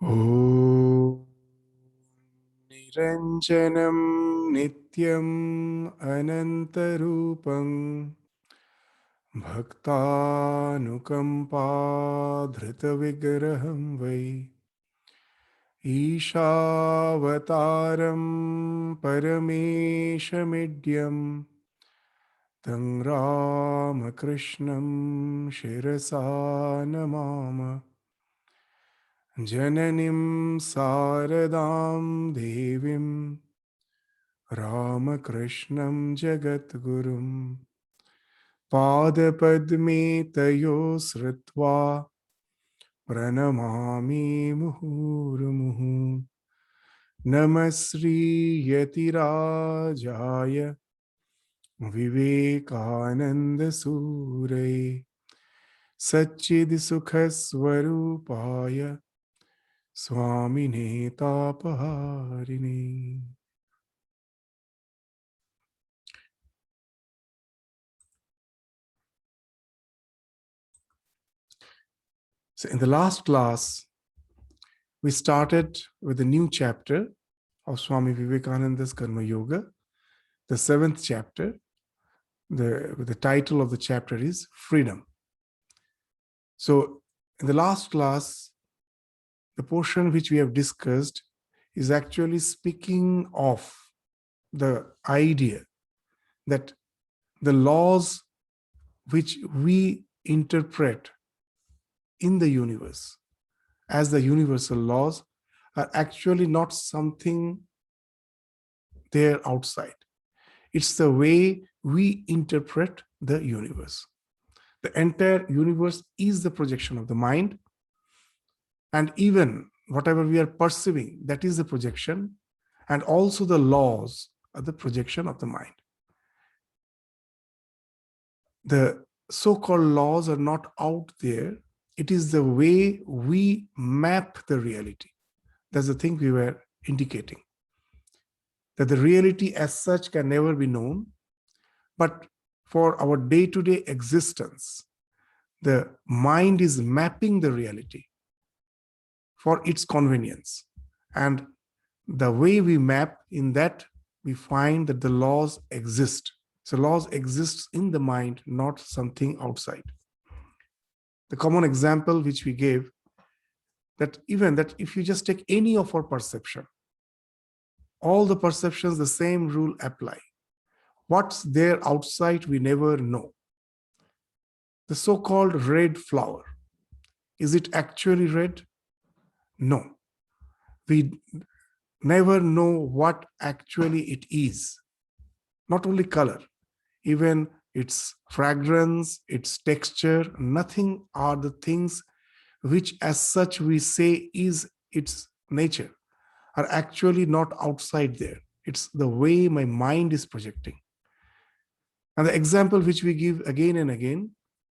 Om Niranjanam Nityam Anantarupam Bhaktanukampa Dhritavigraham Vai Ishavataram Parameshamidhyam Tang Ramakrishnam Shirasa Namama Jananim Saradam Devim Ramakrishnam Jagatgurum Padapadme Tayo Sritva Pranamami Muhurumuhu Namasri Yatirajaya Vivekananda Suray Satchid Sukhaswarupaya SWami Tapaharini. So in the last class, we started with a new chapter of Swami Vivekananda's Karma Yoga, the 7th chapter. The title of the chapter is Freedom. So in the last class, the portion which we have discussed is actually speaking of the idea that the laws which we interpret in the universe as the universal laws are actually not something there outside. It's the way we interpret the universe. The entire universe is the projection of the mind, and even whatever we are perceiving, that is the projection, and also the laws are the projection of the mind. The so-called laws are not out there. It is the way we map the reality. That's the thing we were indicating. That the reality as such can never be known, but for our day-to-day existence, the mind is mapping the reality for its convenience. And the way we map, in that we find that the laws exist. So laws exist in the mind, not something outside. The common example which we gave, that even that if you just take any of our perception, all the perceptions, the same rule apply. What's there outside, we never know. The so-called red flower, is it actually red? No. We never know what actually it is. Not only color, even its fragrance, its texture, nothing are the things which as such we say is its nature, are actually not outside there. It's the way my mind is projecting. And the example which we give again and again,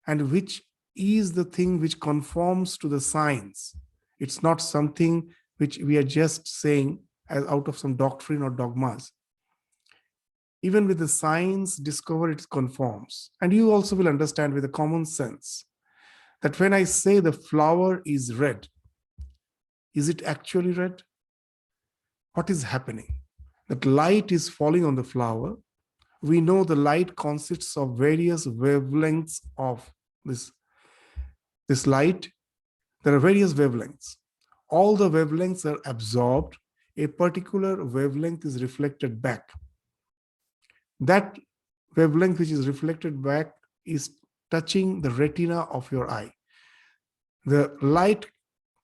and which is the thing which conforms to the science. It's not something which we are just saying as out of some doctrine or dogmas. Even with the science discover, it conforms. And you also will understand with a common sense that when I say the flower is red, is it actually red? What is happening? That light is falling on the flower. We know the light consists of various wavelengths of this light. There are various wavelengths. All the wavelengths are absorbed. A particular wavelength is reflected back. That wavelength which is reflected back is touching the retina of your eye. The light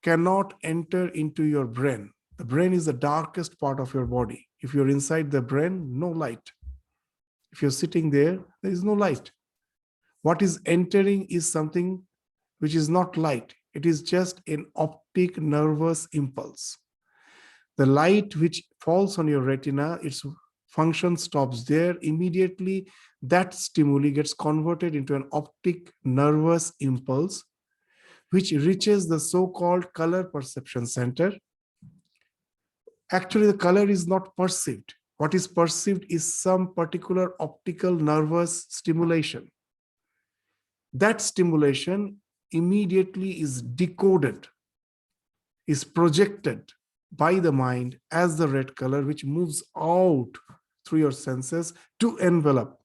cannot enter into your brain. The brain is the darkest part of your body. If you're inside the brain, no light. If you're sitting there, there is no light. What is entering is something which is not light. It is just an optic nervous impulse. The light which falls on your retina, its function stops there. Immediately, that stimuli gets converted into an optic nervous impulse, which reaches the so-called color perception center. Actually, the color is not perceived. What is perceived is some particular optical nervous stimulation. That stimulation immediately is decoded is projected by the mind as the red color, which moves out through your senses to envelop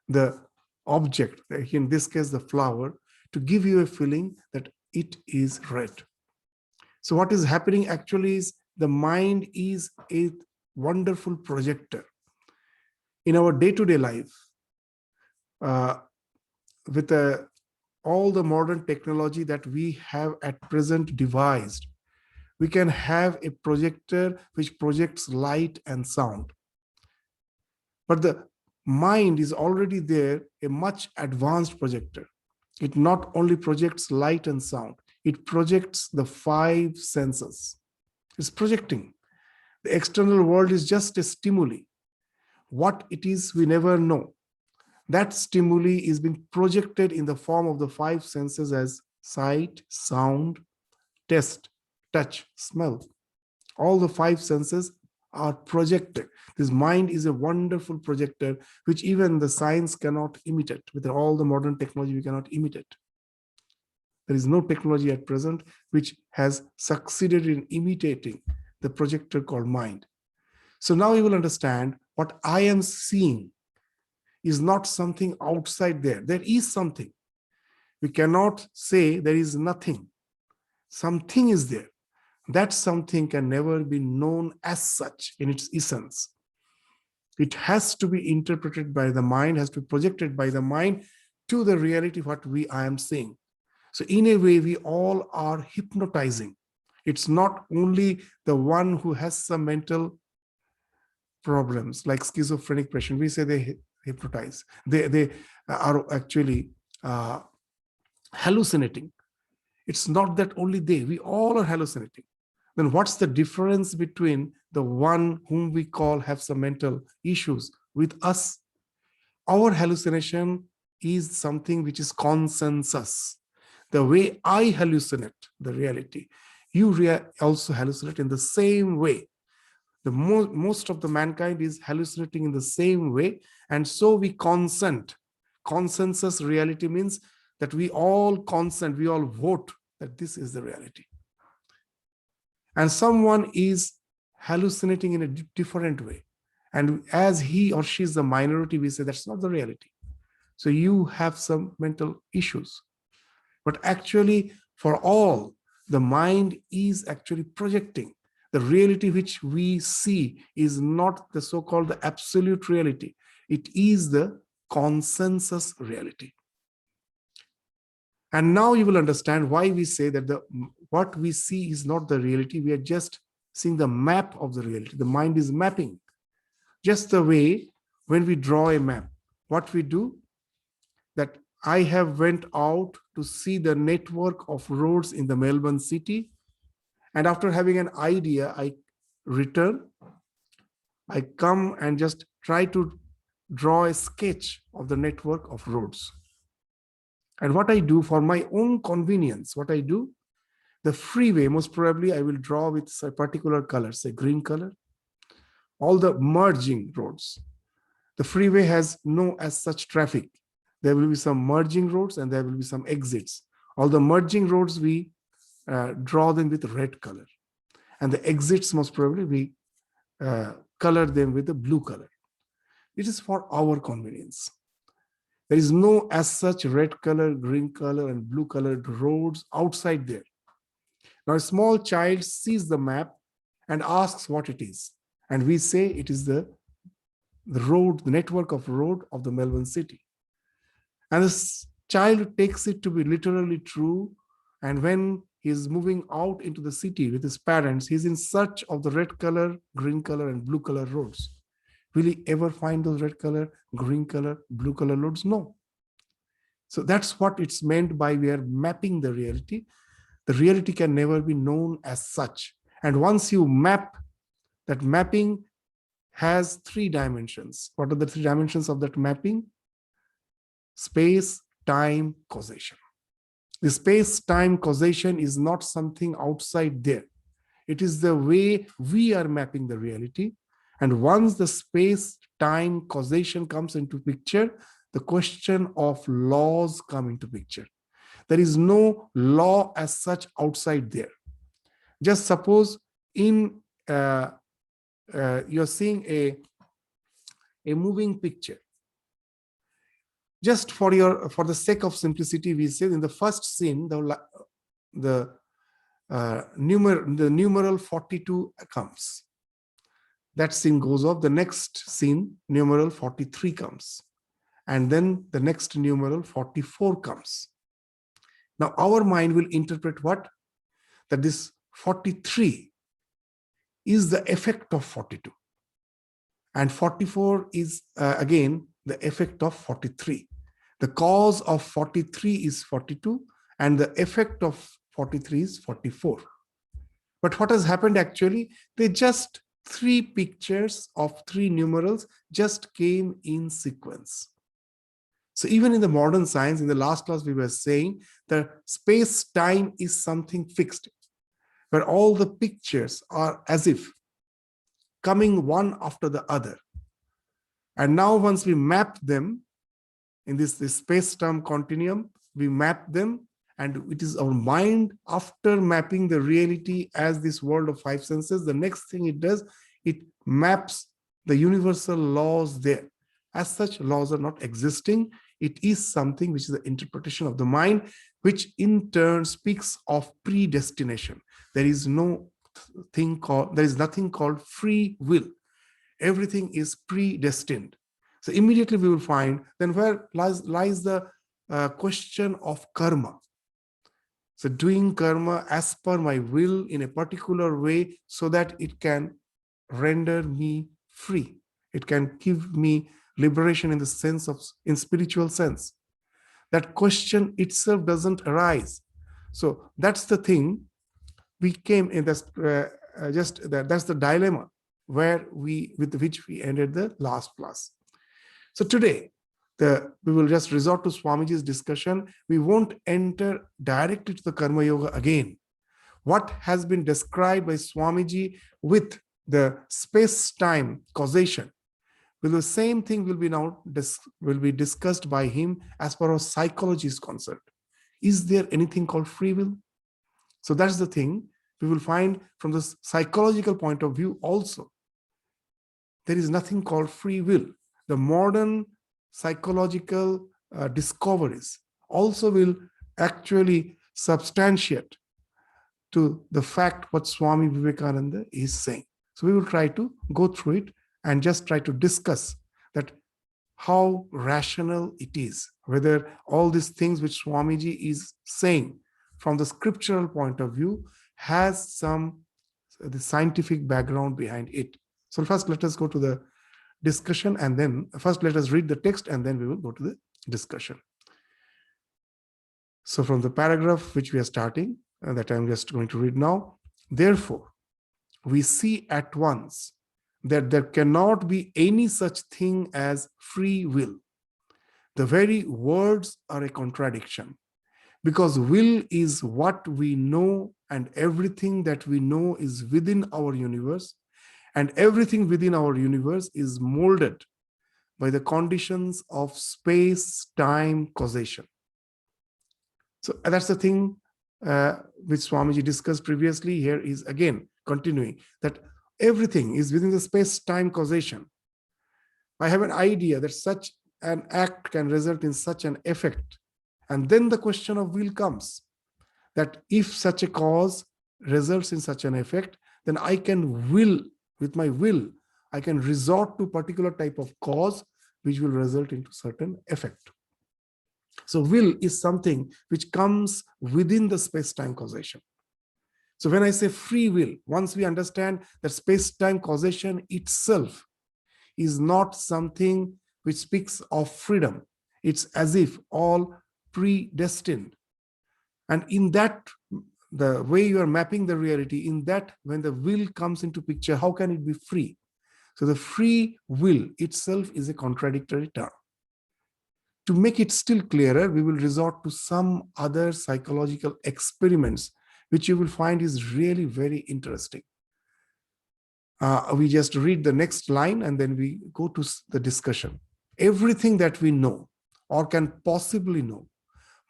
the object, in this case the flower, to give you a feeling that it is red. So what is happening actually is the mind is a wonderful projector. In our day-to-day life, with all the modern technology that we have at present devised, we can have a projector which projects light and sound. But the mind is already there, a much advanced projector. It not only projects light and sound, it projects the five senses. It's projecting. The external world is just a stimuli. What it is, we never know. That stimuli is being projected in the form of the five senses as sight, sound, taste, touch, smell. All the five senses are projected. This mind is a wonderful projector, which even the science cannot imitate. With all the modern technology, we cannot imitate. There is no technology at present which has succeeded in imitating the projector called mind. So now you will understand what I am seeing is not something outside there. There is something. We cannot say there is nothing. Something is there. That something can never be known as such in its essence. It has to be interpreted by the mind, has to be projected by the mind to the reality what I am seeing. So in a way, we all are hypnotizing. It's not only the one who has some mental problems like schizophrenic patient. We say they hypnotize. They are actually hallucinating. It's not that only they, we all are hallucinating. Then what's the difference between the one whom we call have some mental issues with us? Our hallucination is something which is consensus. The way I hallucinate the reality, you also hallucinate in the same way. The most of the mankind is hallucinating in the same way, and so we consent. Consensus reality means that we all consent, we all vote that this is the reality. And someone is hallucinating in a different way. And as he or she is the minority, we say that's not the reality. So you have some mental issues. But actually, for all, the mind is actually projecting. The reality which we see is not the so-called the absolute reality. It is the consensus reality. And now you will understand why we say that what we see is not the reality. We are just seeing the map of the reality. The mind is mapping. Just the way when we draw a map, what we do, that I have went out to see the network of roads in the Melbourne city. And after having an idea, I return, I come and just try to draw a sketch of the network of roads. And what I do for my own convenience, what I do, the freeway, most probably I will draw with a particular color, say green color. All the merging roads. The freeway has no as such traffic. There will be some merging roads and there will be some exits. All the merging roads, we draw them with red color. And the exits, most probably, we color them with the blue color. It is for our convenience. There is no as such red color, green color, and blue colored roads outside there. Now, a small child sees the map and asks what it is. And we say it is the road, the network of road of the Melbourne city. And this child takes it to be literally true. And when he is moving out into the city with his parents, he's in search of the red color, green color, and blue color roads. Will he ever find those red color, green color, blue color roads? No. So that's what it's meant by we are mapping the reality. The reality can never be known as such. And once you map, that mapping has 3 dimensions. What are the 3 dimensions of that mapping? Space, time, causation. The space-time causation is not something outside there. It is the way we are mapping the reality. And once the space-time causation comes into picture, the question of laws come into picture. There is no law as such outside there. Just suppose in you're seeing a moving picture. Just for the sake of simplicity, we say in the first scene, the numeral 42 comes. That scene goes off. The next scene, numeral 43 comes. And then the next numeral 44 comes. Now our mind will interpret what? That this 43 is the effect of 42. And 44 is again the effect of 43. The cause of 43 is 42 and the effect of 43 is 44. But what has happened actually? They just 3 pictures of 3 numerals just came in sequence. So even in the modern science, in the last class we were saying that space-time is something fixed, where all the pictures are as if coming one after the other. And now once we map them in this space-time continuum, we map them, and it is our mind, after mapping the reality as this world of 5 senses, the next thing it does, it maps the universal laws there. As such, laws are not existing. It is something which is the interpretation of the mind, which in turn speaks of predestination. There is nothing called free will. Everything is predestined. So immediately we will find then where lies the question of karma. So doing karma as per my will in a particular way so that it can render me free. It can give me liberation in the sense of, in spiritual sense. That question itself doesn't arise. So that's the thing we came in this, that's the dilemma with which we ended the last class. So today, we will just resort to Swamiji's discussion. We won't enter directly to the Karma Yoga again. What has been described by Swamiji with the space-time causation, well, the same thing will be discussed by him as far as psychology is concerned. Is there anything called free will? So that's the thing we will find from the psychological point of view also. There is nothing called free will. The modern psychological discoveries also will actually substantiate to the fact what Swami Vivekananda is saying. So we will try to go through it and just try to discuss that how rational it is, whether all these things which Swamiji is saying from the scriptural point of view has the scientific background behind it. So first let us go to the discussion, and then first let us read the text and then we will go to the discussion. So from the paragraph which we are starting, that I'm just going to read now. Therefore, we see at once that there cannot be any such thing as free will. The very words are a contradiction, because will is what we know, and everything that we know is within our universe, and everything within our universe is molded by the conditions of space-time causation. So that's the thing which Swamiji discussed previously. Here is again continuing that everything is within the space-time causation. I have an idea that such an act can result in such an effect. And then the question of will comes, that if such a cause results in such an effect, then I can will, with my will, I can resort to particular type of cause which will result into certain effect. So will is something which comes within the space-time causation. So when I say free will, once we understand that space-time causation itself is not something which speaks of freedom, it's as if all predestined. And in that, the way you are mapping the reality, in that when the will comes into picture, how can it be free? So the free will itself is a contradictory term. To make it still clearer, we will resort to some other psychological experiments, which you will find is really very interesting. We just read the next line and then we go to the discussion. Everything that we know or can possibly know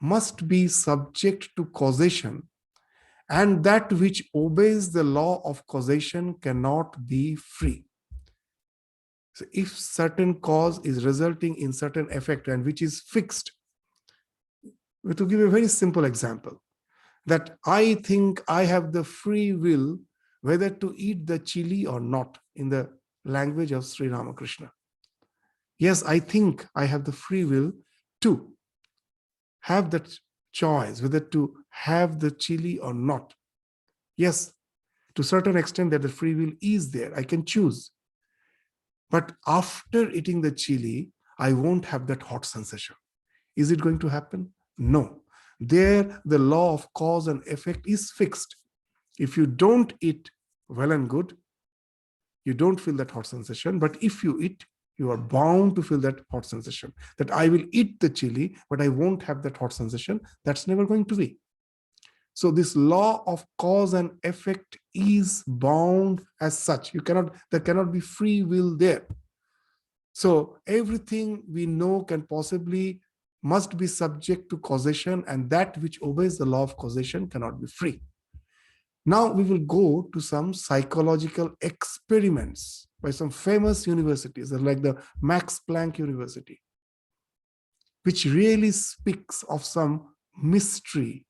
must be subject to causation and that which obeys the law of causation cannot be free. So if certain cause is resulting in certain effect and which is fixed, to give a very simple example, that I think I have the free will whether to eat the chili or not, in the language of Sri Ramakrishna. Yes, I think I have the free will to have that choice whether to have the chili or not. Yes, to a certain extent that the free will is there, I can choose. But after eating the chili, I won't have that hot sensation. Is it going to happen? No. There, the law of cause and effect is fixed. If you don't eat, well and good, you don't feel that hot sensation. But if you eat, you are bound to feel that hot sensation. That I will eat the chili, but I won't have that hot sensation. That's never going to be. So this law of cause and effect is bound as such. There cannot be free will there. So everything we know must be subject to causation, and that which obeys the law of causation cannot be free. Now we will go to some psychological experiments by some famous universities, like the Max Planck University, which really speaks of some mystery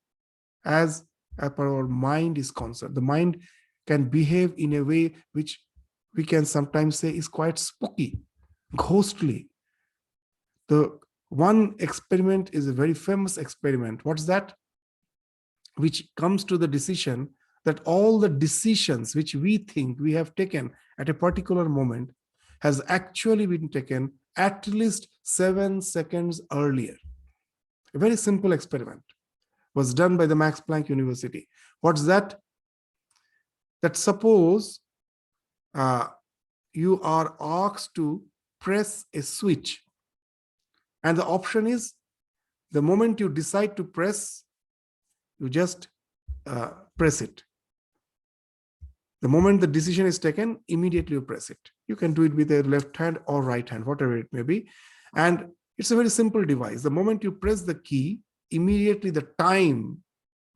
as per our mind is concerned. The mind can behave in a way which we can sometimes say is quite spooky, ghostly. The one experiment is a very famous experiment. What's that? Which comes to the decision that all the decisions which we think we have taken at a particular moment has actually been taken at least 7 seconds earlier. A very simple experiment was done by the Max Planck University. What's that? That suppose you are asked to press a switch, and the option is, the moment you decide to press, you just press it. The moment the decision is taken, immediately you press it. You can do it with a left hand or right hand, whatever it may be. And it's a very simple device. The moment you press the key, immediately the time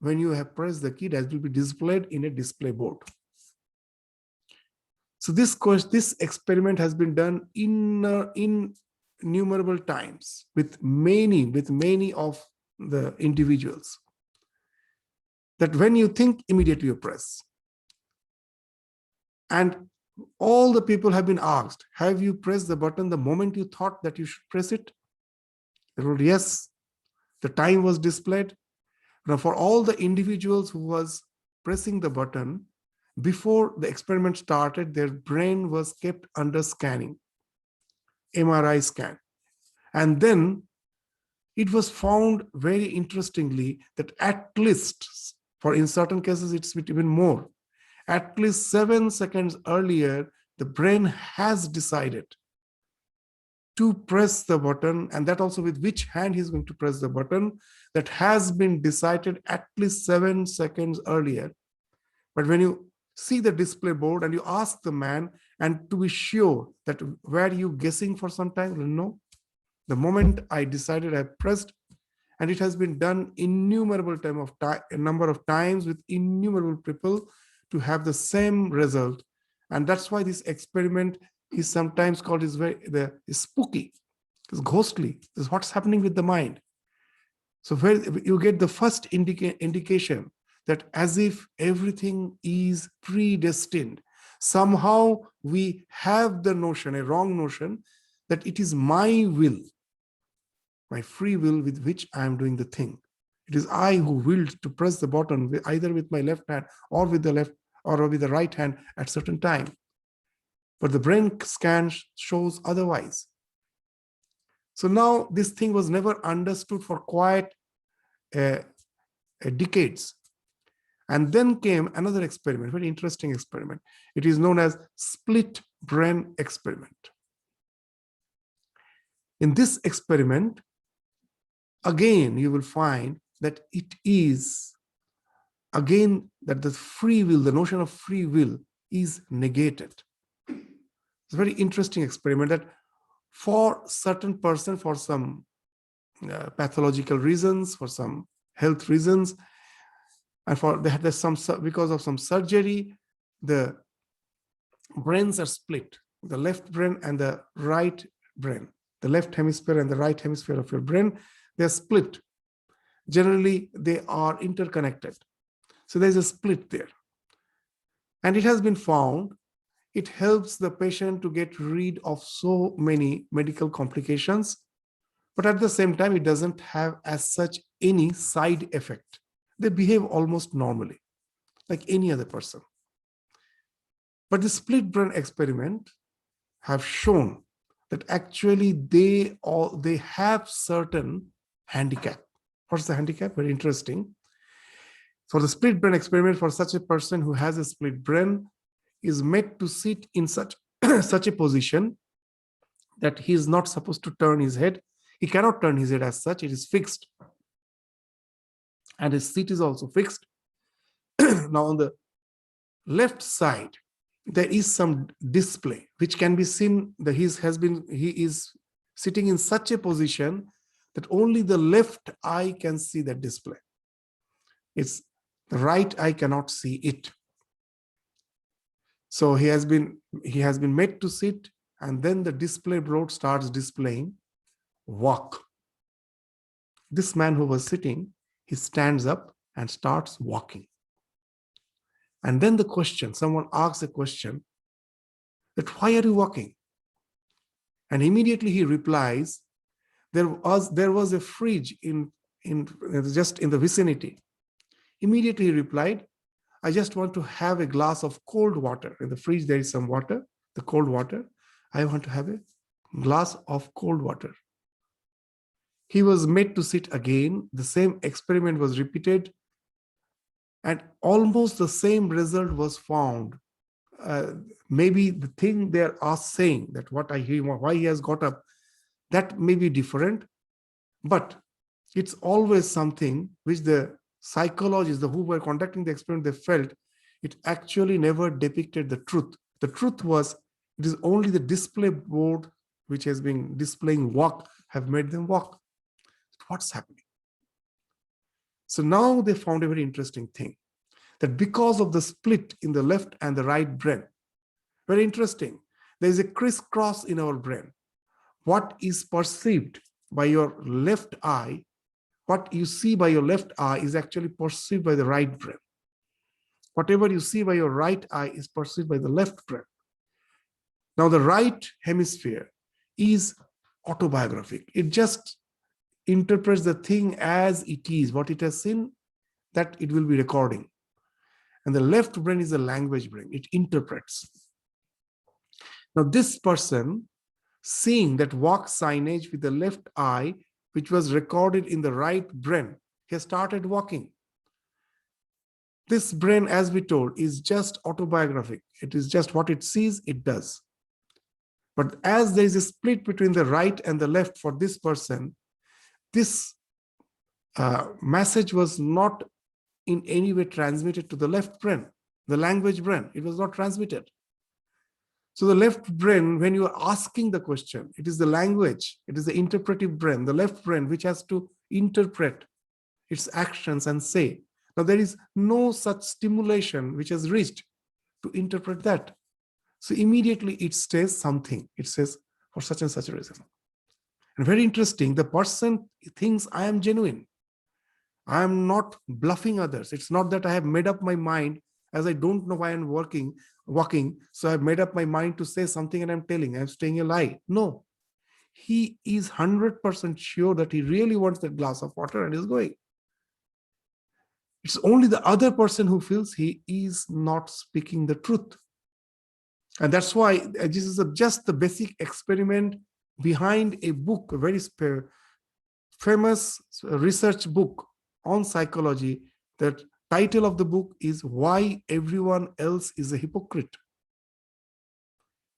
when you have pressed the key, that will be displayed in a display board. So this experiment has been done in innumerable times with many of the individuals. That when you think, immediately you press. And all the people have been asked, have you pressed the button the moment you thought that you should press it? They wrote yes. The time was displayed. Now, for all the individuals who was pressing the button, before the experiment started, their brain was kept under scanning, MRI scan. And then it was found very interestingly that at least, for in certain cases, it's even more, at least 7 seconds earlier, the brain has decided to press the button, and that also with which hand he's going to press the button, that has been decided at least 7 seconds earlier. But when you see the display board and you ask the man, and to be sure that were you guessing for some time? No. The moment I decided, I pressed, and it has been done innumerable number of times with innumerable people to have the same result. And that's why this experiment is sometimes called is spooky, it's ghostly. This is what's happening with the mind. So where you get the first indication that as if everything is predestined. Somehow we have the notion, a wrong notion, that it is my will, my free will with which I am doing the thing. It is I who willed to press the button either with my left hand or with the left or with the right hand at certain time. But the brain scan shows otherwise. So now this thing was never understood for quite decades. And then came another experiment, very interesting experiment. It is known as split brain experiment. In this experiment, again, you will find that it is, again, that the free will, the notion of free will is negated. It's a very interesting experiment that for certain person, for some pathological reasons, for some health reasons, And for there's some, because of some surgery, the brains are split, the left brain and the right brain, the left hemisphere and the right hemisphere of your brain, they're split. Generally, they are interconnected. So there's a split there. And it has been found, it helps the patient to get rid of so many medical complications, but at the same time, it doesn't have as such any side effect. They behave almost normally, like any other person. But the split brain experiment have shown that actually they have certain handicap. What's the handicap? Very interesting. For the split brain experiment, for such a person who has a split brain, is made to sit in such such a position that he is not supposed to turn his head. He cannot turn his head as such. It is fixed, and his seat is also fixed. Now on the left side, there is some display which can be seen. That he is sitting in such a position that only the left eye can see that display. It's the right eye cannot see it. So he has been made to sit, and then the display board starts displaying walk. This man who was sitting, he stands up and starts walking. And then the question, someone asks a question, that why are you walking? And immediately he replies, there was a fridge in just in the vicinity. Immediately he replied, I just want to have a glass of cold water. In the fridge there is some water, the cold water. I want to have a glass of cold water. He was made to sit again. The same experiment was repeated, and almost the same result was found. Maybe the thing they are saying, that what I hear, why he has got up, that may be different, but it's always something which the psychologists who were conducting the experiment, they felt it actually never depicted the truth. The truth was, it is only the display board which has been displaying walk have made them walk. What's happening? So now they found a very interesting thing, that because of the split in the left and the right brain, very interesting, there is a crisscross in our brain. What is perceived by your left eye, what you see by your left eye is actually perceived by the right brain. Whatever you see by your right eye is perceived by the left brain. Now the right hemisphere is autobiographic. It just interprets the thing as it is, what it has seen, that it will be recording. And the left brain is a language brain. It interprets. Now this person, seeing that walk signage with the left eye, which was recorded in the right brain, he started walking. This brain, as we told, is just autobiographic. It is just what it sees, it does. But as there is a split between the right and the left for this person, this message was not in any way transmitted to the left brain, the language brain. It was not transmitted. So the left brain, when you are asking the question, it is the language, it is the interpretive brain, the left brain, which has to interpret its actions and say. Now there is no such stimulation which has reached to interpret that. So immediately it says something. It says, for such and such a reason. And very interesting, the person thinks I am genuine. I am not bluffing others. It's not that I have made up my mind, as I don't know why I'm walking, so I've made up my mind to say something and I'm telling, I'm saying a lie. No, he is 100% sure that he really wants that glass of water and is going. It's only the other person who feels he is not speaking the truth. And that's why this is just the basic experiment behind a book, a very famous research book on psychology. The title of the book is Why Everyone Else is a Hypocrite.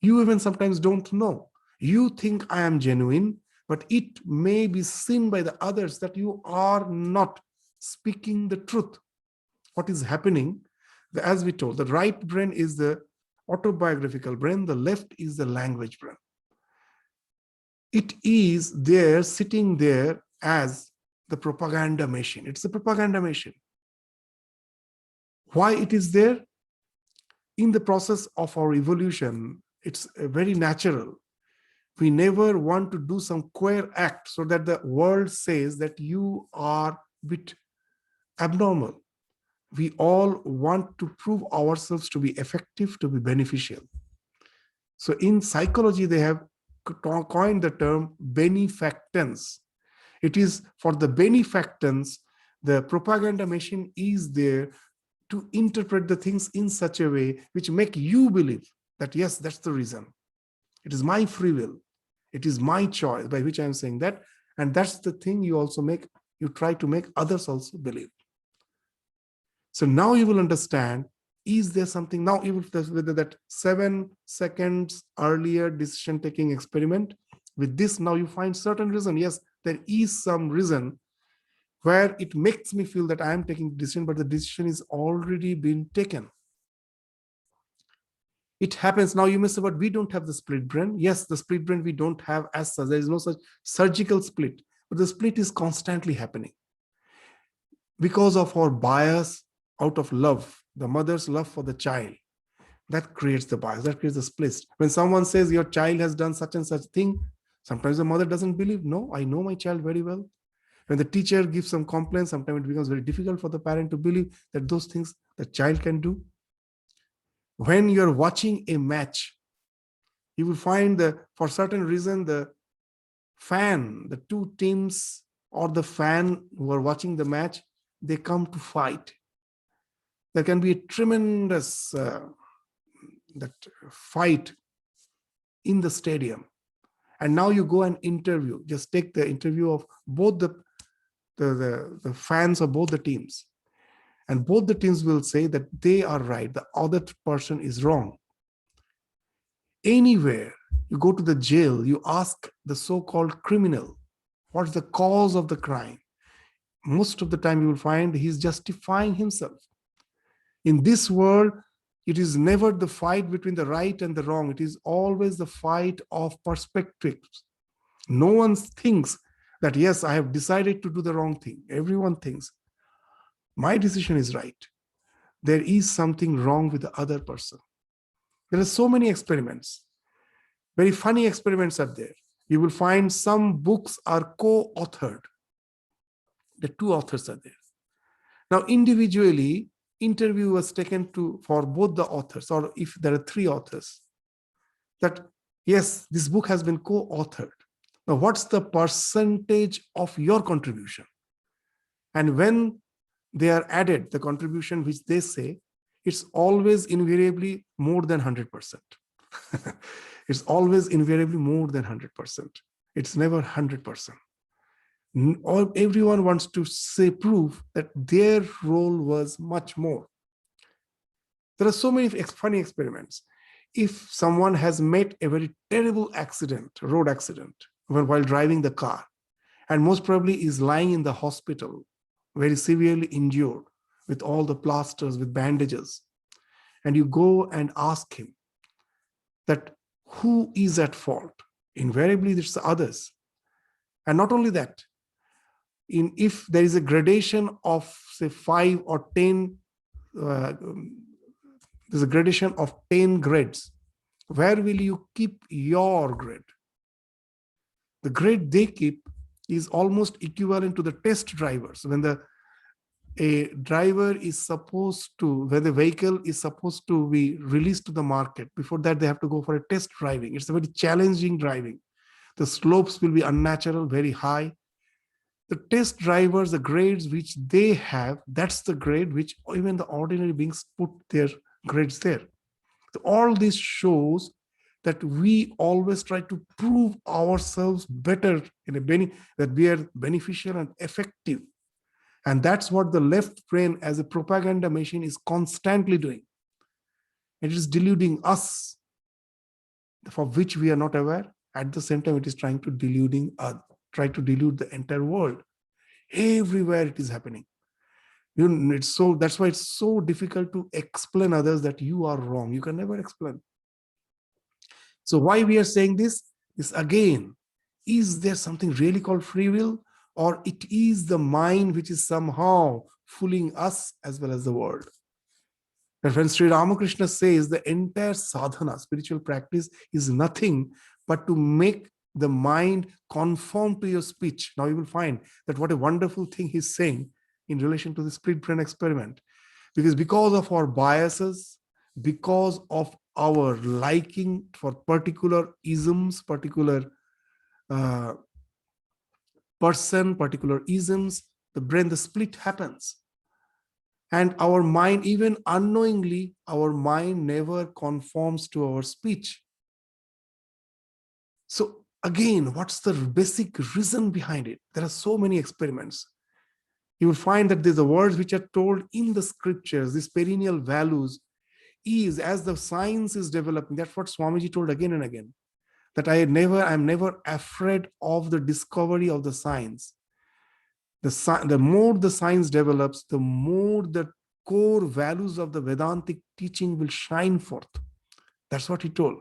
You even sometimes don't know. You think I am genuine, but it may be seen by the others that you are not speaking the truth. What is happening, as we told, the right brain is the autobiographical brain, the left is the language brain. It is there, sitting there as the propaganda machine. It's the propaganda machine. Why it is there? In the process of our evolution, it's very natural. We never want to do some queer act so that the world says that you are a bit abnormal. We all want to prove ourselves to be effective, to be beneficial. So in psychology, they have coined the term benefactance. It is for the benefactance, the propaganda machine is there to interpret the things in such a way which make you believe that, yes, that's the reason. It is my free will. It is my choice, by which I'm saying that. And that's the thing you try to make others also believe. So now you will understand, is there something, now you will, whether that 7 seconds earlier decision-taking experiment, with this now you find certain reason. Yes, there is some reason where it makes me feel that I am taking decision, but the decision is already been taken. It happens. Now you may say, but we don't have the split brain. Yes, the split brain we don't have as such. There is no such surgical split, but the split is constantly happening because of our bias out of love, the mother's love for the child. That creates the bias, that creates the split. When someone says your child has done such and such thing, sometimes the mother doesn't believe. No, I know my child very well. When the teacher gives some complaints, sometimes it becomes very difficult for the parent to believe that those things the child can do. When you're watching a match, you will find that for certain reason, the two teams or the fan who are watching the match, they come to fight. There can be a tremendous that fight in the stadium. And now you go and interview, just take the interview of both the fans of both the teams. And both the teams will say that they are right, the other person is wrong. Anywhere you go to the jail, you ask the so-called criminal, what's the cause of the crime? Most of the time you will find he's justifying himself. In this world, it is never the fight between the right and the wrong. It is always the fight of perspectives. No one thinks that, yes, I have decided to do the wrong thing. Everyone thinks, my decision is right. There is something wrong with the other person. There are so many experiments. Very funny experiments are there. You will find some books are co-authored. The two authors are there. Now, individually, interview was taken for both the authors, or if there are 3 authors, that yes, this book has been co-authored. Now, what's the percentage of your contribution? And when they are added, the contribution which they say, it's always invariably more than 100%. It's always invariably more than 100%. It's never 100%. Everyone wants to prove that their role was much more. There are so many funny experiments. If someone has met a very terrible accident, road accident, while driving the car, and most probably is lying in the hospital, very severely injured, with all the plasters, with bandages, and you go and ask him that who is at fault? Invariably, it's the others. And not only that, if there is a gradation of say 5 or 10, there's a gradation of 10 grades. Where will you keep your grade? The grade they keep is almost equivalent to the test drivers. When a driver is supposed to, when the vehicle is supposed to be released to the market, before that they have to go for a test driving. It's a very challenging driving. The slopes will be unnatural, very high. The test drivers, the grades which they have, that's the grade which even the ordinary beings put their grades there. So all this shows that we always try to prove ourselves better that we are beneficial and effective. And that's what the left brain as a propaganda machine is constantly doing. It is deluding us, for which we are not aware. At the same time, it is trying to try to delude the entire world. Everywhere it is happening. That's why it's so difficult to explain others that you are wrong. You can never explain. So why we are saying this is, again, is there something really called free will, or it is the mind which is somehow fooling us as well as the world? That when Sri Ramakrishna says the entire sadhana, spiritual practice, is nothing but to make the mind conform to your speech. Now you will find that what a wonderful thing he's saying in relation to the split brain experiment. Because of our biases, because of our liking for particular isms, particular uh, person, particular isms, the brain, the split happens. And our mind, even unknowingly, our mind never conforms to our speech. So again, what's the basic reason behind it? There are so many experiments. You will find that the words which are told in the scriptures, these perennial values, is as the science is developing. That's what Swamiji told again and again, that I'm never afraid of the discovery of the science. The more the science develops, the more the core values of the Vedantic teaching will shine forth. That's what he told.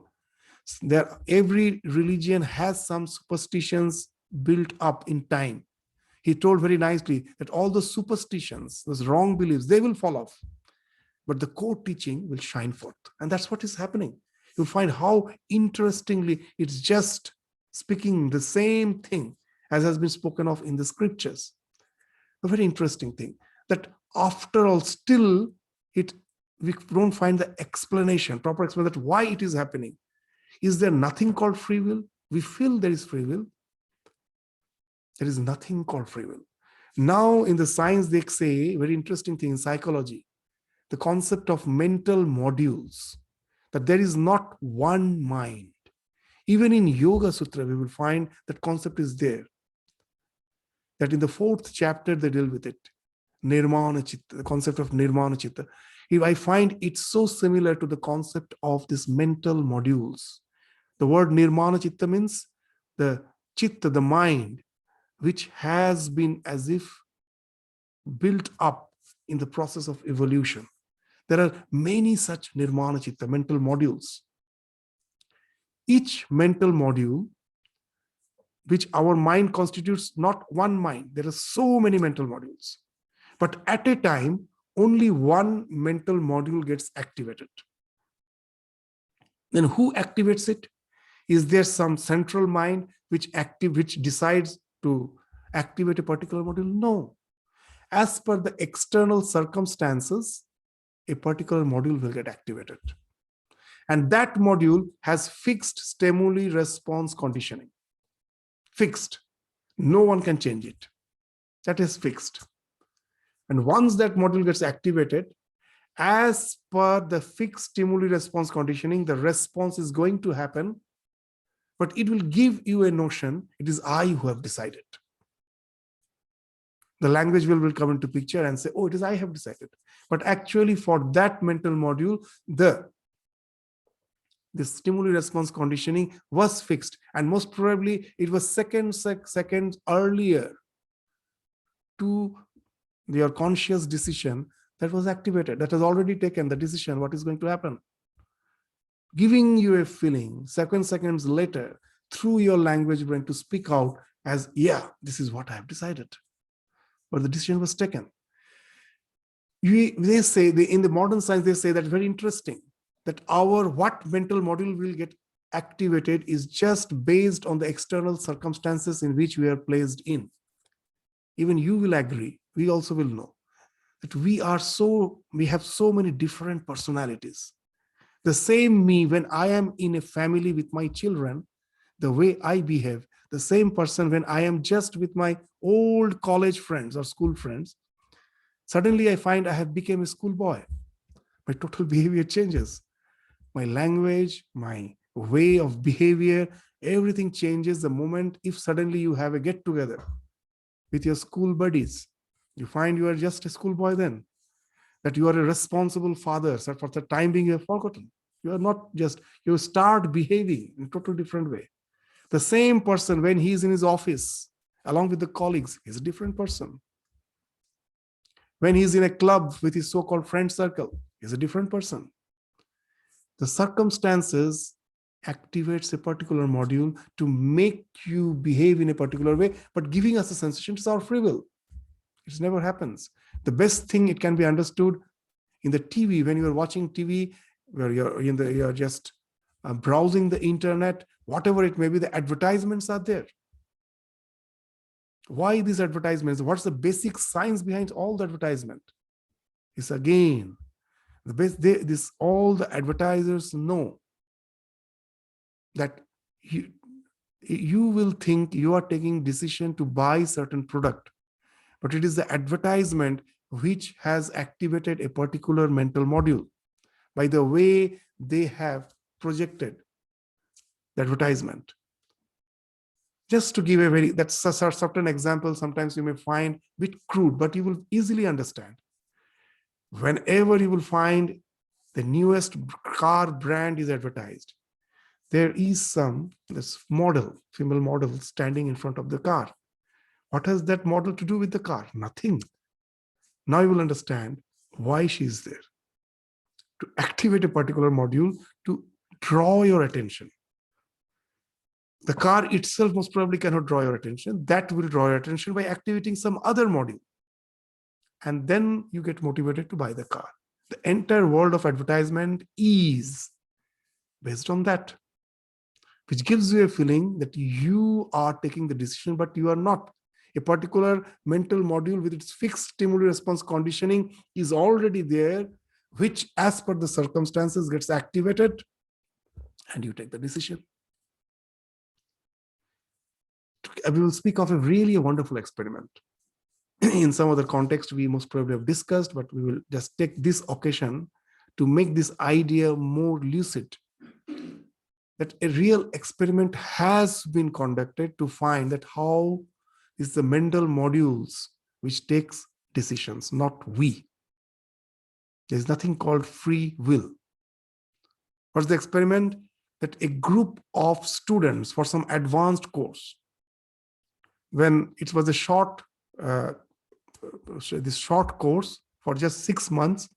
Every religion has some superstitions built up in time. He told very nicely that all the superstitions, those wrong beliefs, they will fall off. But the core teaching will shine forth. And that's what is happening. You'll find how interestingly it's just speaking the same thing as has been spoken of in the scriptures. A very interesting thing, that after all, still we don't find the explanation, proper explanation, that why it is happening. Is there nothing called free will? We feel there is free will. There is nothing called free will. Now in the science, they say, very interesting thing in psychology, the concept of mental modules, that there is not one mind. Even in Yoga Sutra, we will find that concept is there. That in the 4th chapter, they deal with it. Nirmana Chitta, the concept of Nirmana Chitta. I find it so similar to the concept of these mental modules. The word Nirmana Chitta means the Chitta, the mind, which has been as if built up in the process of evolution. There are many such Nirmana Chitta, mental modules. Each mental module, which our mind constitutes not one mind, there are so many mental modules. But at a time, only one mental module gets activated. Then who activates it? Is there some central mind which decides to activate a particular module? No. As per the external circumstances, a particular module will get activated. And that module has fixed stimuli response conditioning. Fixed. No one can change it. That is fixed. And once that module gets activated, as per the fixed stimuli response conditioning, the response is going to happen, but it will give you a notion, it is I who have decided. The language will come into picture and say, oh, it is I have decided. But actually for that mental module, the stimuli response conditioning was fixed. And most probably it was seconds earlier to your conscious decision that was activated, that has already taken the decision, what is going to happen. Giving you a feeling, seconds later, through your language brain to speak out as, yeah, this is what I have decided. But the decision was taken. They say, in the modern science, they say that very interesting, that what mental module will get activated is just based on the external circumstances in which we are placed in. Even you will agree, we also will know, that we have so many different personalities. The same me, when I am in a family with my children, the way I behave, the same person when I am just with my old college friends or school friends, suddenly I find I have become a schoolboy. My total behavior changes. My language, my way of behavior, everything changes the moment if suddenly you have a get-together with your school buddies. You find you are just a schoolboy then, that you are a responsible father. So for the time being, you have forgotten. You are not just, you start behaving in a totally different way. The same person, when he is in his office, along with the colleagues, is a different person. When he's in a club with his so-called friend circle, he's a different person. The circumstances activates a particular module to make you behave in a particular way, but giving us a sensation, it's our free will. It never happens. The best thing it can be understood In the TV, when you are watching TV, where you're just browsing the internet, whatever it may be, the advertisements are there. Why these advertisements? What's the basic science behind all the advertisement? It's again, all the advertisers know that you will think you are taking decision to buy certain product, but it is the advertisement which has activated a particular mental module by the way they have projected the advertisement. Just to give that's a certain example, sometimes you may find a bit crude, but you will easily understand. Whenever you will find the newest car brand is advertised, there is this female model standing in front of the car. What has that model to do with the car? Nothing. Now you will understand why she is there. To activate a particular module to draw your attention. The car itself most probably cannot draw your attention. That will draw your attention by activating some other module. And then you get motivated to buy the car. The entire world of advertisement is based on that, which gives you a feeling that you are taking the decision, but you are not. A particular mental module with its fixed stimuli response conditioning is already there, which as per the circumstances gets activated, and you take the decision. We will speak of a really wonderful experiment. In some other context, we most probably have discussed, but we will just take this occasion to make this idea more lucid. That a real experiment has been conducted to find that how is the mental modules which takes decisions, not we. There's nothing called free will. What's the experiment? That a group of students for some advanced course, when it was a short course for just 6 months,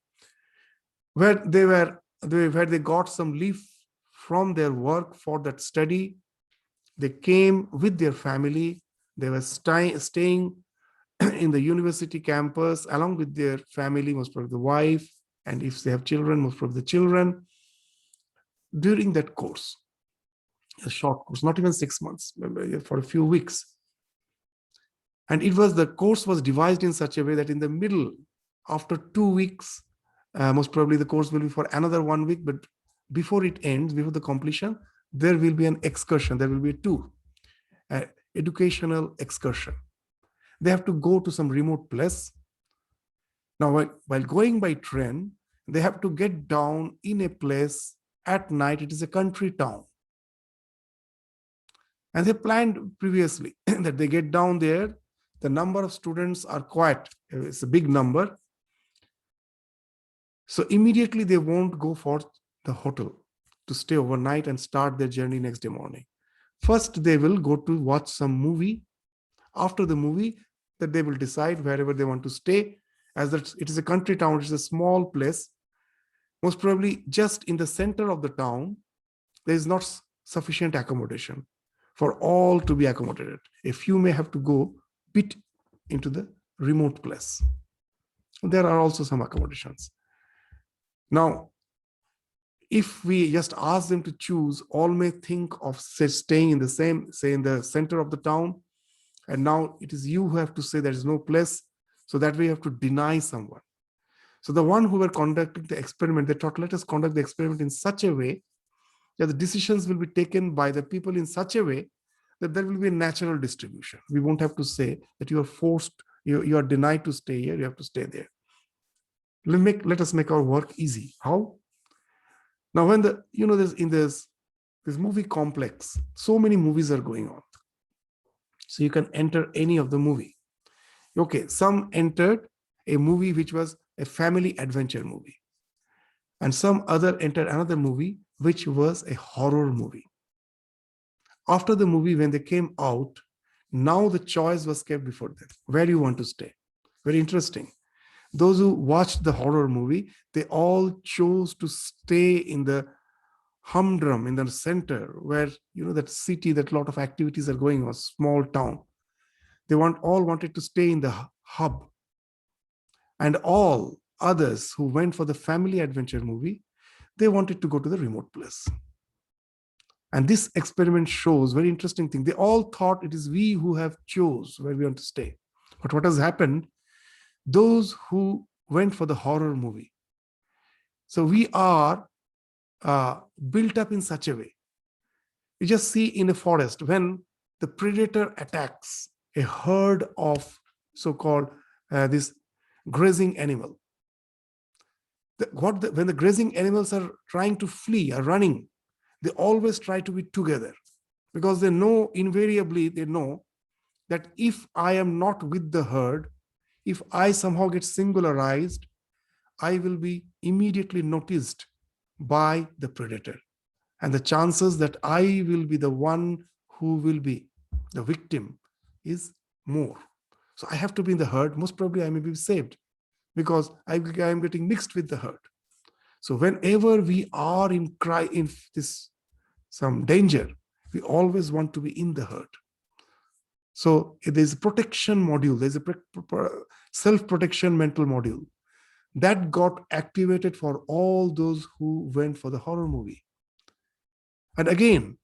where they got some leave from their work for that study. They came with their family. They were staying in the university campus along with their family, most probably the wife, and if they have children, most probably the children, during that course, a short course, not even 6 months, for a few weeks. And the course was devised in such a way that in the middle, after 2 weeks, most probably the course will be for another 1 week, but before it ends, before the completion, there will be an excursion. There will be a tour, educational excursion. They have to go to some remote place. Now, while going by train, they have to get down in a place at night. It is a country town. And they planned previously that they get down there. The number of students are quite, it's a big number. So immediately they won't go for the hotel to stay overnight and start their journey next day morning. First, they will go to watch some movie. After the movie, that they will decide wherever they want to stay. As that it is a country town, it is a small place. Most probably just in the center of the town, there is not sufficient accommodation for all to be accommodated. A few may have to go bit into the remote place. There are also some accommodations. Now, if we just ask them to choose, all may think of staying in the same, say in the center of the town. And now it is you who have to say there is no place. So that way you have to deny someone. So the one who were conducting the experiment, they thought, let us conduct the experiment in such a way that the decisions will be taken by the people in such a way that there will be a natural distribution. We won't have to say that you are forced, you are denied to stay here, you have to stay there. Let us make our work easy. How? Now, when there's in this movie complex, so many movies are going on. So you can enter any of the movie. Okay, some entered a movie which was a family adventure movie. And some other entered another movie which was a horror movie. After the movie, when they came out, now the choice was kept before them. Where do you want to stay? Very interesting. Those who watched the horror movie, they all chose to stay in the humdrum, in the center, where, that city, that a lot of activities are going on, small town. They all wanted to stay in the hub. And all others who went for the family adventure movie, they wanted to go to the remote place. And this experiment shows very interesting thing. They all thought it is we who have chose where we want to stay. But what has happened, those who went for the horror movie, so we are built up in such a way. You just see in a forest, when the predator attacks a herd of so-called this grazing animal, when the grazing animals are trying to flee, are running, they always try to be together, because they know, invariably they know, that if I am not with the herd, if I somehow get singularized, I will be immediately noticed by the predator. And the chances that I will be the one who will be the victim is more. So I have to be in the herd. Most probably I may be saved, because I am getting mixed with the herd. So whenever we are in this some danger, we always want to be in the herd. So there's a protection module, there's a self-protection mental module that got activated for all those who went for the horror movie. And again,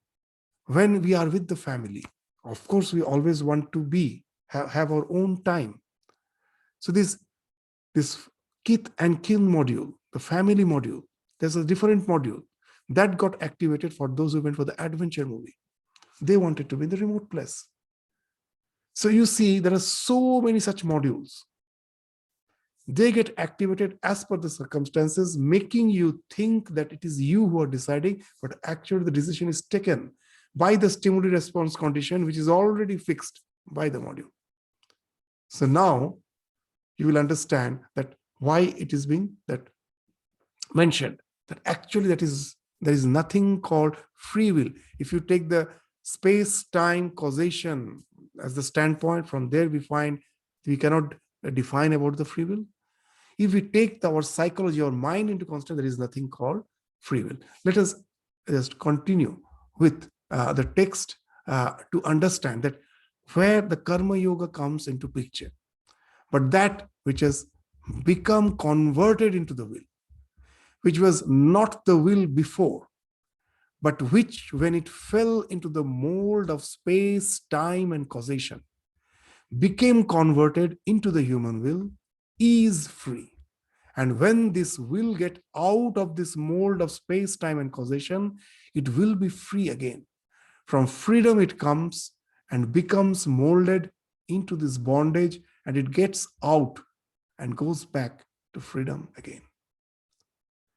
when we are with the family, of course, we always want to have our own time. So this kith and kin module, the family module, there's a different module that got activated for those who went for the adventure movie. They wanted to be in the remote place. So you see, there are so many such modules. They get activated as per the circumstances, making you think that it is you who are deciding, but actually the decision is taken by the stimuli response condition, which is already fixed by the module. So now you will understand that why it is being mentioned, that actually there is nothing called free will. If you take the space-time causation as the standpoint, from there we find we cannot define about the free will. If we take our psychology or mind into consideration, there is nothing called free will. Let us just continue with the text to understand that where the karma yoga comes into picture. But that which has become converted into the will, which was not the will before, but which, when it fell into the mold of space, time, and causation, became converted into the human will, is free. And when this will get out of this mold of space, time, and causation, it will be free again. From freedom it comes and becomes molded into this bondage, and it gets out and goes back to freedom again.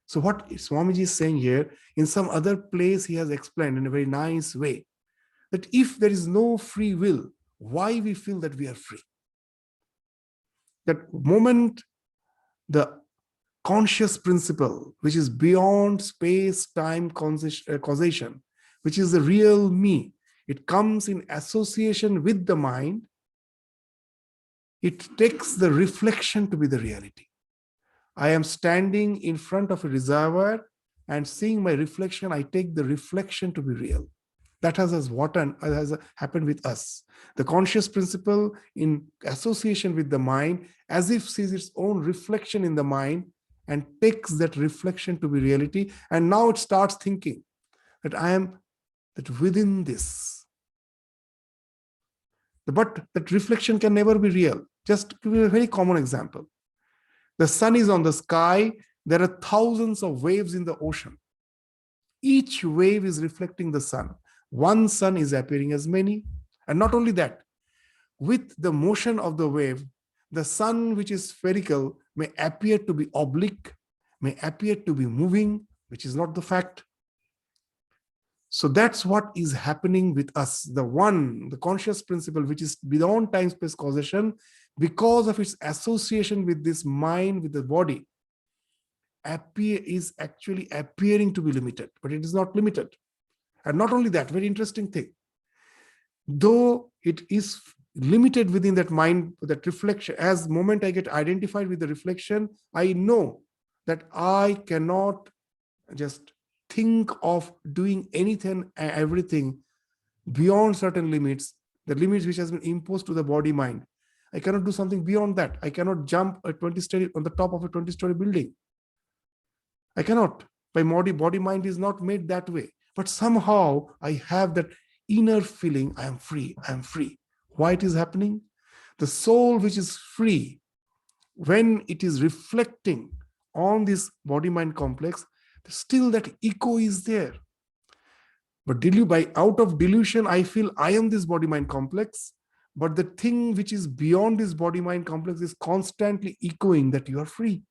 So what Swamiji is saying here, in some other place he has explained in a very nice way, that if there is no free will, why we feel that we are free? That moment the conscious principle, which is beyond space, time, causation, which is the real me, it comes in association with the mind, it takes the reflection to be the reality. I am standing in front of a reservoir and seeing my reflection, I take the reflection to be real. That has happened with us. The conscious principle, in association with the mind, as if sees its own reflection in the mind and takes that reflection to be reality. And now it starts thinking that I am that within this. But that reflection can never be real. Just to give you a very common example. The sun is on the sky. There are thousands of waves in the ocean. Each wave is reflecting the sun. One sun is appearing as many. And not only that, with the motion of the wave, the sun, which is spherical, may appear to be oblique, may appear to be moving, which is not the fact. So that's what is happening with us. The conscious principle, which is beyond time, space, causation, because of its association with this mind, with the body, is actually appearing to be limited, but it is not limited. And not only that, very interesting thing, though it is limited within that mind, that reflection, as the moment I get identified with the reflection, I know that I cannot just think of doing anything, everything beyond certain limits, the limits which has been imposed to the body mind. I cannot do something beyond that. I cannot jump a 20-story on the top of a 20-story building. I cannot. My body mind is not made that way. But somehow I have that inner feeling, I am free, I am free. Why it is happening? The soul which is free, when it is reflecting on this body-mind complex, still that echo is there. But out of delusion, I feel I am this body-mind complex, but the thing which is beyond this body-mind complex is constantly echoing that you are free.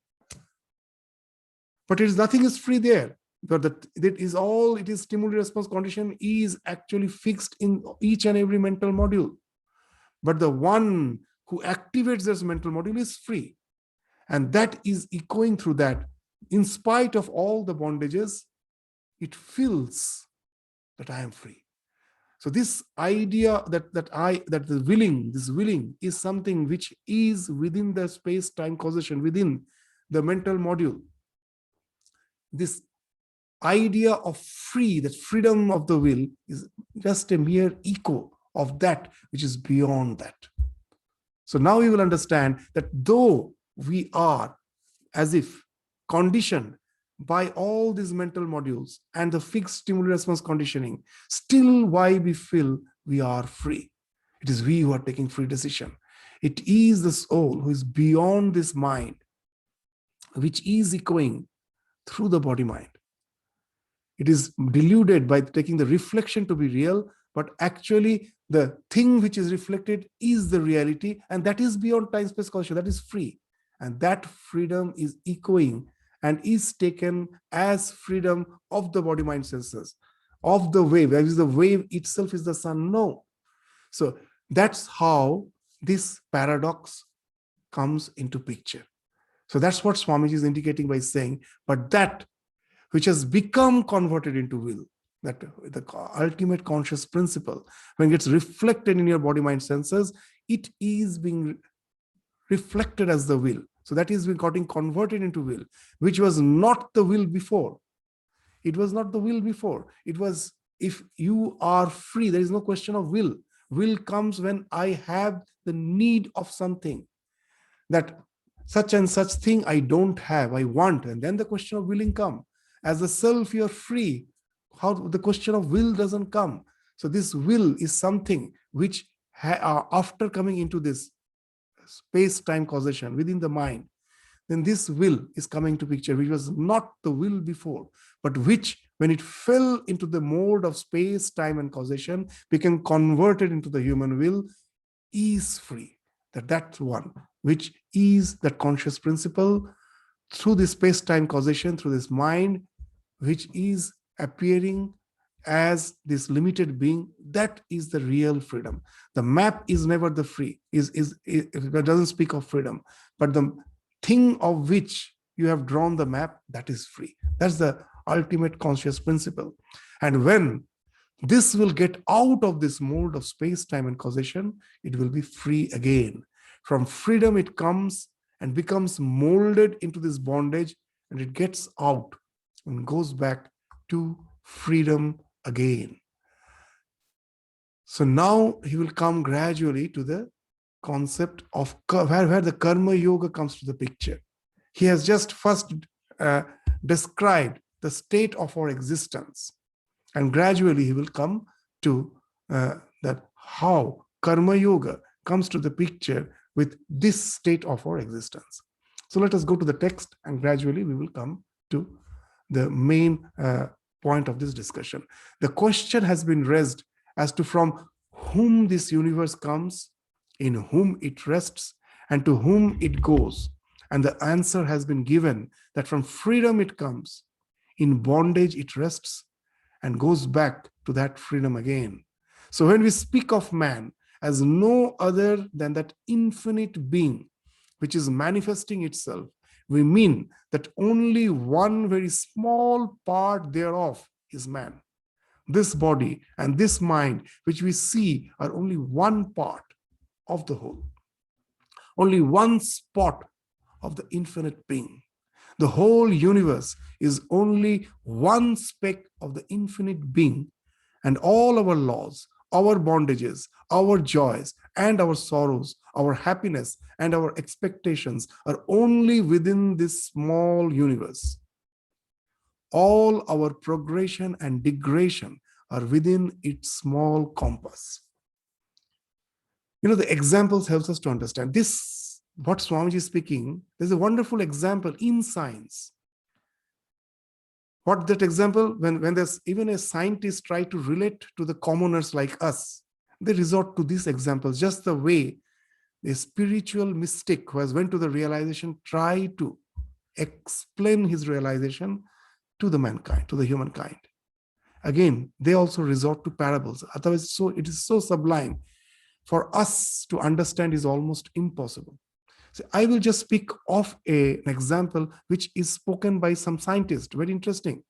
But nothing is free there. But that is all, it is stimuli response condition is actually fixed in each and every mental module. But the one who activates this mental module is free. And that is echoing through that. In spite of all the bondages, it feels that I am free. So this idea that the willing is something which is within the space-time causation, within the mental module. This idea of free, that freedom of the will, is just a mere echo of that which is beyond that. So now we will understand that though we are as if conditioned by all these mental modules and the fixed stimuli response conditioning, still why we feel we are free. It is we who are taking free decision. It is the soul who is beyond this mind, which is echoing through the body mind. It is deluded by taking the reflection to be real, but actually the thing which is reflected is the reality, and that is beyond time, space, causation. That is free. And that freedom is echoing and is taken as freedom of the body mind senses, of the wave. That is, the wave itself is the sun. No. So that's how this paradox comes into picture. So that's what Swamiji is indicating by saying, but that which has become converted into will, that the ultimate conscious principle, when it gets reflected in your body mind senses, it is being reflected as the will. So that is getting converted into will, which was not the will before. It was not the will before. It was, if you are free, there is no question of will. Will comes when I have the need of something, that such and such thing I don't have, I want, and then the question of willing come. As the self, you're free. How the question of will doesn't come. So this will is something which after coming into this space-time causation within the mind, then this will is coming to picture, which was not the will before, but which, when it fell into the mode of space, time, and causation, became converted into the human will, is free. That one, which is that conscious principle through this space-time causation, through this mind, which is appearing as this limited being, that is the real freedom. The map is never the free, it doesn't speak of freedom, but the thing of which you have drawn the map, that is free. That's the ultimate conscious principle. And when this will get out of this mold of space, time, and causation, it will be free again. From freedom, it comes and becomes molded into this bondage, and it gets out and goes back to freedom again. So now he will come gradually to the concept of where the karma yoga comes to the picture. He has just first described the state of our existence, and gradually he will come to that how karma yoga comes to the picture with this state of our existence. So let us go to the text, and gradually we will come to the main point of this discussion. The question has been raised as to from whom this universe comes, in whom it rests, and to whom it goes. And the answer has been given that from freedom it comes, in bondage it rests, and goes back to that freedom again. So when we speak of man as no other than that infinite being which is manifesting itself, we mean that only one very small part thereof is man. This body and this mind, which we see, are only one part of the whole, only one spot of the infinite being. The whole universe is only one speck of the infinite being, and all our laws, our bondages, our joys, and our sorrows our happiness, and our expectations are only within this small universe. All our progression and degradation are within its small compass. The examples helps us to understand this. What Swamiji is speaking, there's a wonderful example in science. What that example, when there's even a scientist try to relate to the commoners like us, they resort to these examples, just the way a spiritual mystic who has went to the realization try to explain his realization to the mankind, to the humankind. Again, they also resort to parables. Otherwise, it is so sublime. For us to understand is almost impossible. So I will just speak of an example which is spoken by some scientists. Very interesting.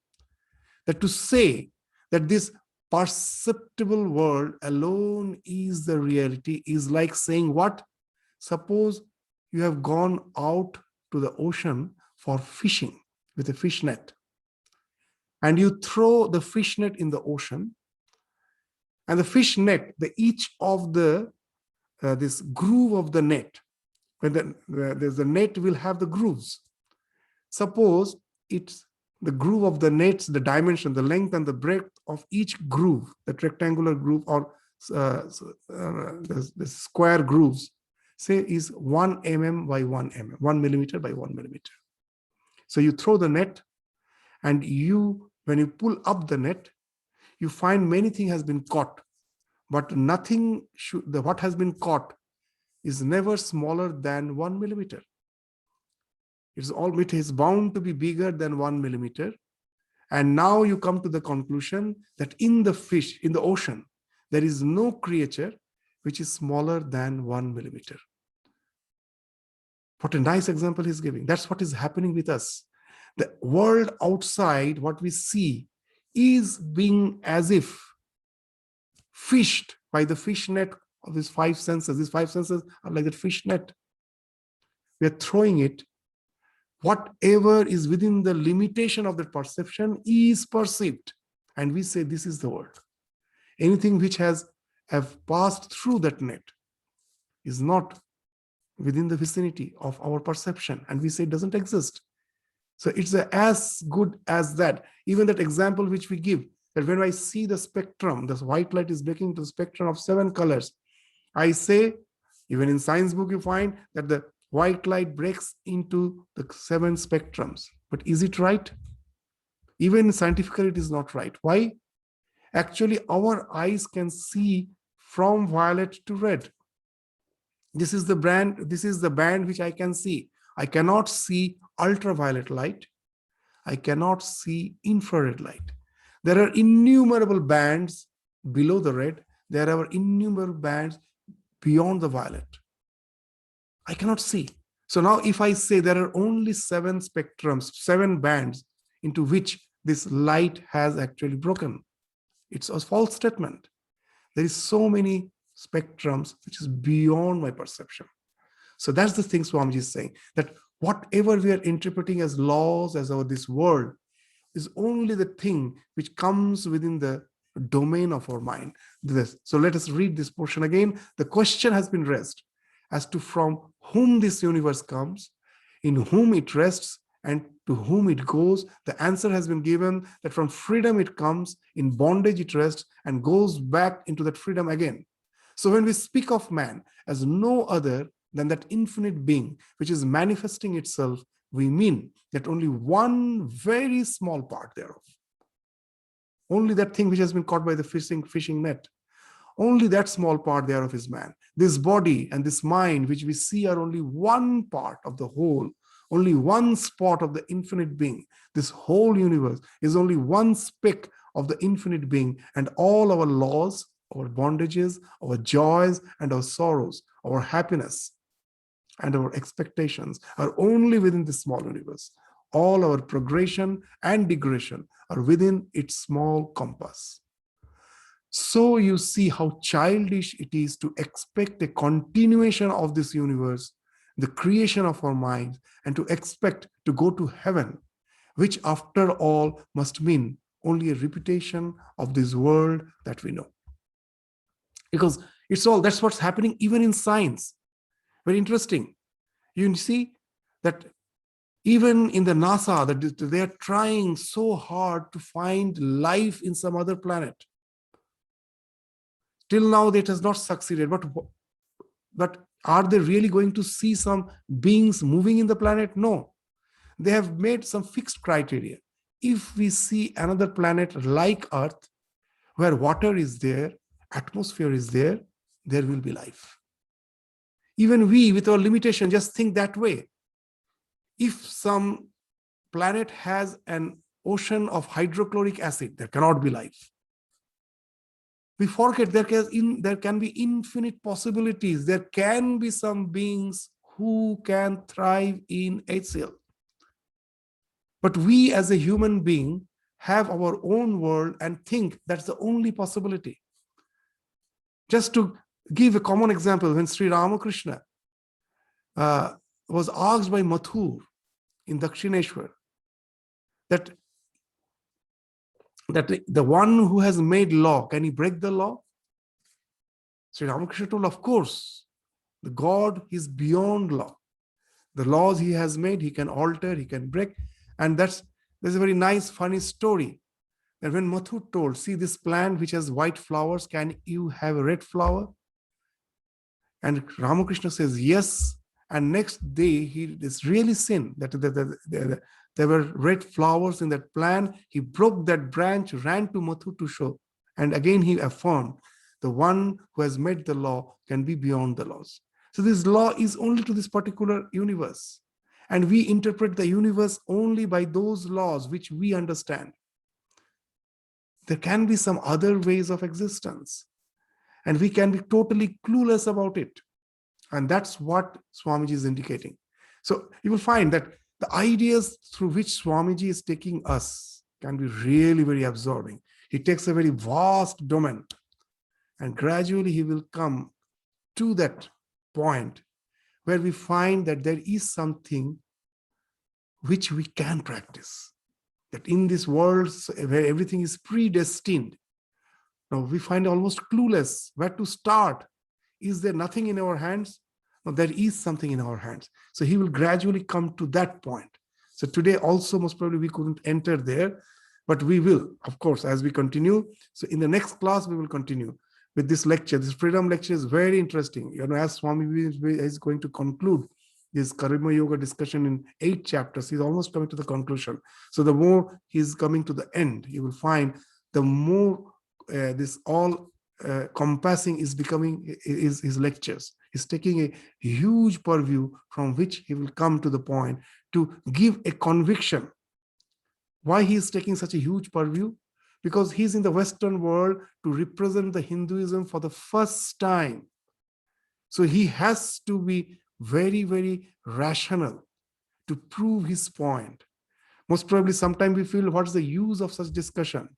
That to say that this perceptible world alone is the reality is like saying what? Suppose you have gone out to the ocean for fishing with a fish net, and you throw the fish net in the ocean, and the fish net, each of this groove of the net, when there's the net will have the grooves. Suppose it's the groove of the nets, the dimension, the length and the breadth of each groove, the rectangular groove or the square grooves, say is 1 mm by 1 mm, 1 millimeter by 1 millimeter. So you throw the net, and when you pull up the net, you find many things has been caught, but nothing what has been caught is never smaller than 1 millimeter. It is bound to be bigger than 1 millimeter. And now you come to the conclusion that in the ocean, there is no creature which is smaller than 1 millimeter. What a nice example he's giving. That's what is happening with us. The world outside, what we see, is being as if fished by the fish net of these 5 senses. These 5 senses are like the fish net. We are throwing it. Whatever is within the limitation of that perception is perceived. And we say this is the world. Anything which have passed through that net is not within the vicinity of our perception. And we say it doesn't exist. So it's as good as that. Even that example which we give, that when I see the spectrum, this white light is breaking to the spectrum of 7 colors. I say, even in science book, you find that the white light breaks into the 7 spectrums. But is it right? Even scientifically, it is not right. Why? Actually, our eyes can see from violet to red. This is the band which I can see. I cannot see ultraviolet light. I cannot see infrared light. There are innumerable bands below the red. There are innumerable bands beyond the violet. I cannot see. So now if I say there are only 7 spectrums, 7 bands into which this light has actually broken, it's a false statement. There is so many spectrums which is beyond my perception. So that's the thing Swamiji is saying, that whatever we are interpreting as laws, as this world, is only the thing which comes within the domain of our mind. So let us read this portion again. The question has been raised as to from whom this universe comes, in whom it rests, and to whom it goes. The answer has been given that from freedom it comes, in bondage it rests, and goes back into that freedom again. So when we speak of man as no other than that infinite being which is manifesting itself, we mean that only one very small part thereof, only that thing which has been caught by the fishing net, only that small part thereof is man. This body and this mind which we see are only one part of the whole, only one spot of the infinite being. This whole universe is only one speck of the infinite being, and all our laws, our bondages, our joys and our sorrows, our happiness and our expectations are only within this small universe. All our progression and degradation are within its small compass. So you see how childish it is to expect a continuation of this universe, the creation of our minds, and to expect to go to heaven, which after all must mean only a repetition of this world that we know. Because that's what's happening even in science. Very interesting. You see that even in the NASA, that they are trying so hard to find life in some other planet. Till now, it has not succeeded. But are they really going to see some beings moving in the planet? No. They have made some fixed criteria. If we see another planet like Earth, where water is there, atmosphere is there, there will be life. Even we, with our limitation, just think that way. If some planet has an ocean of hydrochloric acid, there cannot be life. We forget there can be infinite possibilities. There can be some beings who can thrive in HCl. But we as a human being have our own world and think that's the only possibility. Just to give a common example, when Sri Ramakrishna was asked by Mathur in Dakshineshwar that the one who has made law, can he break the law? Sri Ramakrishna told, of course, the God is beyond law. The laws he has made, he can alter, he can break. And there's a very nice, funny story that when Mathur told, see this plant which has white flowers, can you have a red flower? And Ramakrishna says, yes. And next day, it's really sin that there were red flowers in that plant. He broke that branch, ran to Mathur to show. And again, he affirmed, the one who has made the law can be beyond the laws. So this law is only to this particular universe. And we interpret the universe only by those laws which we understand. There can be some other ways of existence. And we can be totally clueless about it. And that's what Swamiji is indicating. So you will find that the ideas through which Swamiji is taking us can be really very absorbing. He takes a very vast domain, and gradually he will come to that point where we find that there is something which we can practice. That in this world where everything is predestined, now we find almost clueless where to start. Is there nothing in our hands? No, there is something in our hands. So he will gradually come to that point. So today also most probably we couldn't enter there, but we will, of course, as we continue. So in the next class, we will continue with this lecture. This freedom lecture is very interesting. You know, as Swami is going to conclude this Karma Yoga discussion in 8 chapters, he's almost coming to the conclusion. So the more he's coming to the end, you will find the more this all compassing is becoming his lectures. He's taking a huge purview from which he will come to the point to give a conviction. Why he is taking such a huge purview? Because he's in the Western world to represent the Hinduism for the first time. So he has to be very, very rational to prove his point. Most probably sometimes we feel, what's the use of such discussion?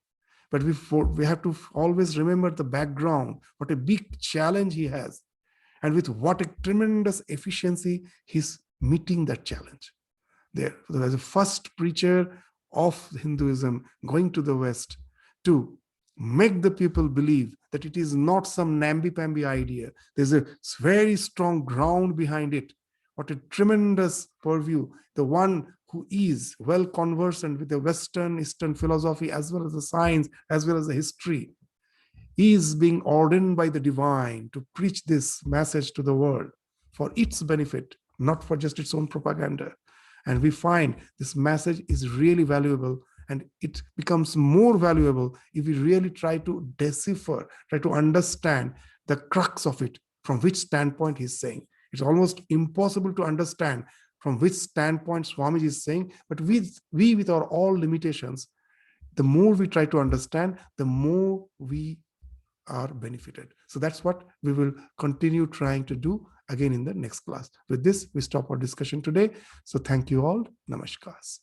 But we have to always remember the background, what a big challenge he has, and with what a tremendous efficiency he's meeting that challenge. There, as a first preacher of Hinduism going to the West to make the people believe that it is not some namby-pamby idea. There's a very strong ground behind it. What a tremendous purview. The one who is well conversant with the Western, Eastern philosophy, as well as the science, as well as the history, is being ordained by the divine to preach this message to the world for its benefit, not for just its own propaganda. And we find this message is really valuable, and it becomes more valuable if we really try to decipher, try to understand the crux of it, from which standpoint he's saying. It's almost impossible to understand from which standpoint Swamiji is saying, but we with our all limitations, the more we try to understand, the more we are benefited. So that's what we will continue trying to do again in the next class. With this, we stop our discussion today. So thank you all. Namaskars.